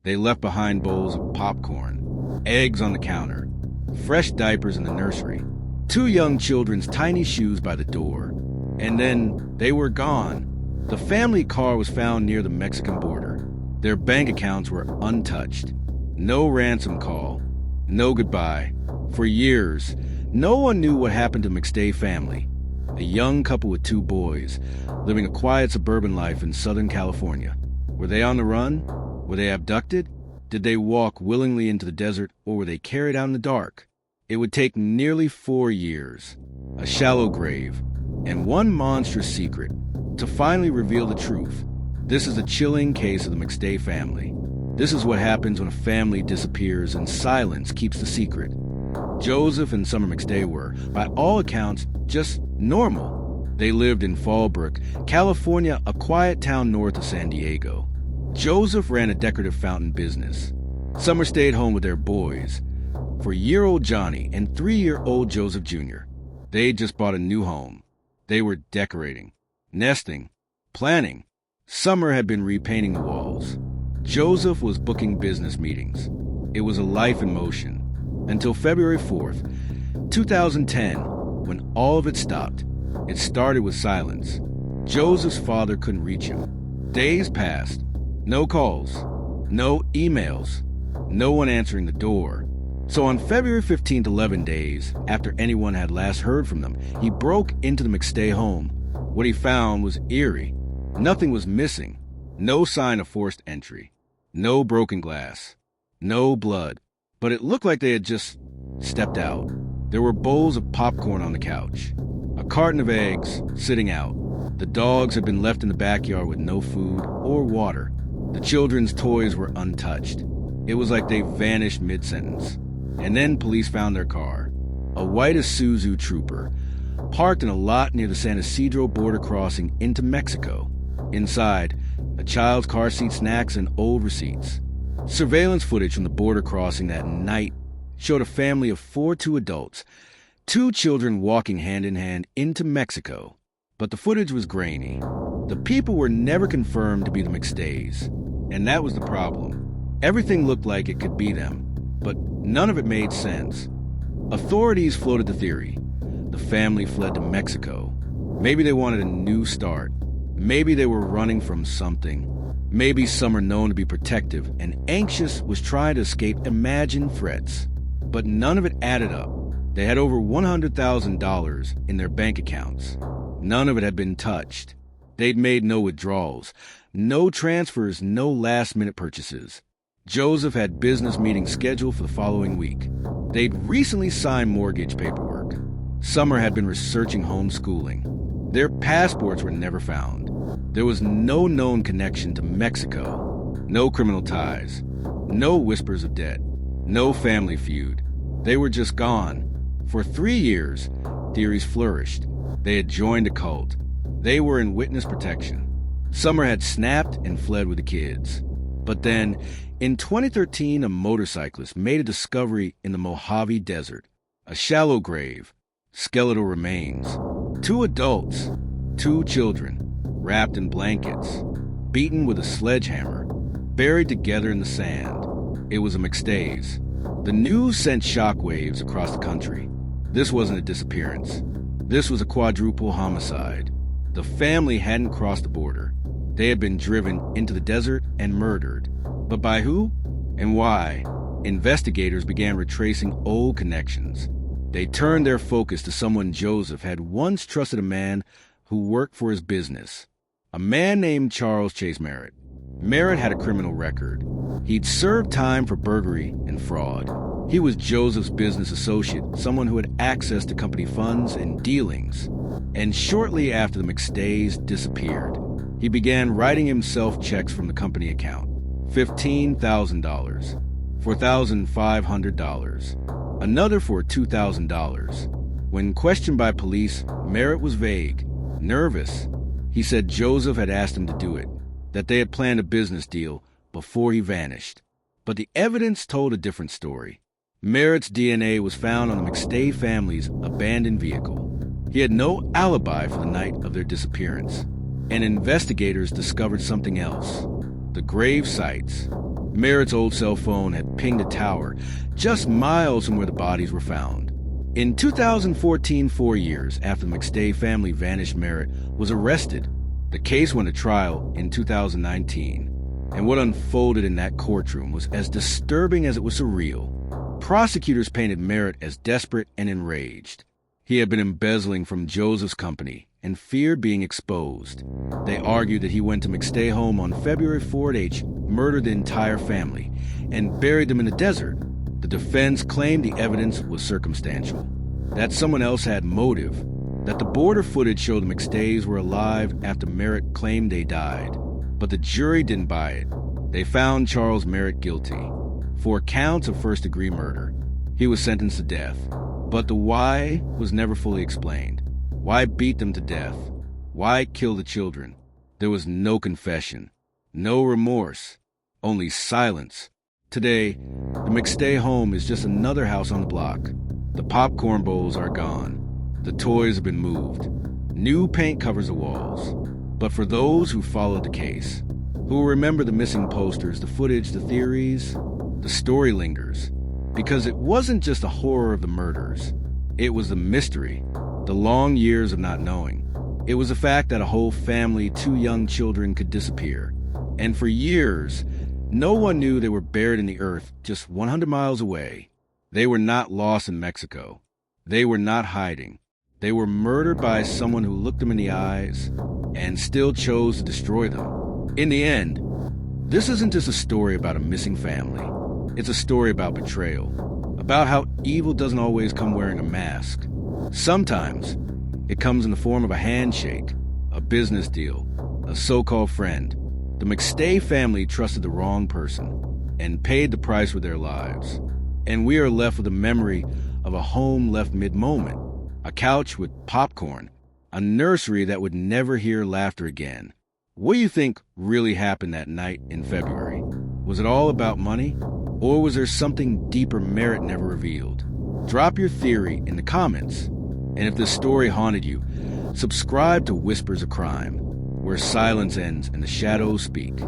They left behind bowls of popcorn, eggs on the counter, fresh diapers in the nursery, 2 young children's tiny shoes by the door. And then they were gone. The family car was found near the Mexican border. Their bank accounts were untouched. No ransom call. No goodbye. For years, no one knew what happened to McStay family, a young couple with 2 boys, living a quiet suburban life in Southern California. Were they on the run? Were they abducted? Did they walk willingly into the desert, or were they carried out in the dark? It would take nearly 4 years, a shallow grave, and one monstrous secret to finally reveal the truth. This is a chilling case of the McStay family. This is what happens when a family disappears and silence keeps the secret. Joseph and Summer McStay were, by all accounts, just normal. They lived in Fallbrook, California, a quiet town north of San Diego. Joseph ran a decorative fountain business. Summer stayed home with their boys. For year-old Johnny and 3-year-old Joseph Jr., they'd just bought a new home. They were decorating, nesting, planning. Summer had been repainting the walls. Joseph was booking business meetings. It was a life in motion. Until February 4th, 2010, when all of it stopped. It started with silence. Joseph's father couldn't reach him. Days passed. No calls. No emails. No one answering the door. So on February 15th, 11 days after anyone had last heard from them, he broke into the McStay home. What he found was eerie. Nothing was missing. No sign of forced entry. No broken glass. No blood. But it looked like they had just stepped out. There were bowls of popcorn on the couch. A carton of eggs sitting out. The dogs had been left in the backyard with no food or water. The children's toys were untouched. It was like they vanished mid-sentence. And then police found their car, a white Isuzu Trooper, parked in a lot near the San Ysidro border crossing into Mexico. Inside, a child's car seat, snacks, and old receipts. Surveillance footage from the border crossing that night showed a family of 2 adults, 2 children walking hand in hand into Mexico. But the footage was grainy. The people were never confirmed to be the McStays. And that was the problem. Everything looked like it could be them, but none of it made sense. Authorities floated the theory. The family fled to Mexico. Maybe they wanted a new start. Maybe they were running from something. Maybe Summer, known to be protective and anxious, was trying to escape imagined threats. But none of it added up. They had over $100,000 in their bank accounts. None of it had been touched. They'd made no withdrawals, no transfers, no last-minute purchases. Joseph had business meetings scheduled for the following week. They'd recently signed mortgage paperwork. Summer had been researching homeschooling. Their passports were never found. There was no known connection to Mexico, no criminal ties, no whispers of debt, no family feud. They were just gone. For 3 years, theories flourished. They had joined a cult. They were in witness protection. Summer had snapped and fled with the kids. But then, in 2013, a motorcyclist made a discovery in the Mojave Desert. A shallow grave, skeletal remains. 2 adults, 2 children, wrapped in blankets, beaten with a sledgehammer, buried together in the sand. It was a McStay's. The news sent shockwaves across the country. This wasn't a disappearance. This was a quadruple homicide. The family hadn't crossed the border. They had been driven into the desert and murdered. But by who and why? Investigators began retracing old connections. They turned their focus to someone Joseph had once trusted, a man who worked for his business. A man named Charles Chase Merritt. Merritt had a criminal record. He'd served time for burglary and fraud. He was Joseph's business associate, someone who had access to company funds and dealings. And shortly after the McStays disappeared, he began writing himself checks from the company account. $15,000, $4,500, another for $2,000. When questioned by police, Merritt was vague, nervous. He said Joseph had asked him to do it, that they had planned a business deal before he vanished. But the evidence told a different story. Merritt's DNA was found on the McStay family's abandoned vehicle. He had no alibi for the night of their disappearance. And investigators discovered something else. The grave sites. Merritt's old cell phone had pinged a tower just miles from where the bodies were found. In 2014, 4 years after the McStay family vanished, Merritt was arrested. The case went to trial in 2019, and what unfolded in that courtroom was as disturbing as it was surreal. Prosecutors painted Merritt as desperate and enraged. He had been embezzling from Joseph's company and feared being exposed. They argued that he went to McStay home on February 4th, murdered the entire family, and buried them in the desert. The defense claimed the evidence was circumstantial, that someone else had motive, that the border footage showed the McStays were alive after Merritt claimed they died. But the jury didn't buy it. They found Charles Merritt guilty 4 counts of first-degree murder. He was sentenced to death, but the why was never fully explained. Why beat them to death? Why kill the children? There was no confession, no remorse, only silence. Today, the McStay home is just another house on the block. The popcorn bowls are gone. The toys have been moved. New paint covers the walls. But for those who followed the case, who remember the missing posters, the footage, the theories, the story lingers. Because it wasn't just the horror of the murders. It was the mystery, the long years of not knowing. It was the fact that a whole family, 2 young children, could disappear. And for years, no one knew they were buried in the earth just 100 miles away. They were not lost in Mexico. They were not hiding. They were murdered by someone who looked them in the eyes and still chose to destroy them. In the end, this isn't just a story about a missing family. It's a story about betrayal, about how evil doesn't always come wearing a mask. Sometimes it comes in the form of a handshake, a business deal, a so-called friend. The McStay family trusted the wrong person and paid the price with their lives. And we are left with a memory of a home left mid-moment, a couch with popcorn, a nursery that would never hear laughter again. What do you think really happened that night in February? Was it all about money? Or was there something deeper Merritt never revealed? Drop your theory in the comments. And if this story haunted you, subscribe to Whispers of Crime, where silence ends and the shadows speak.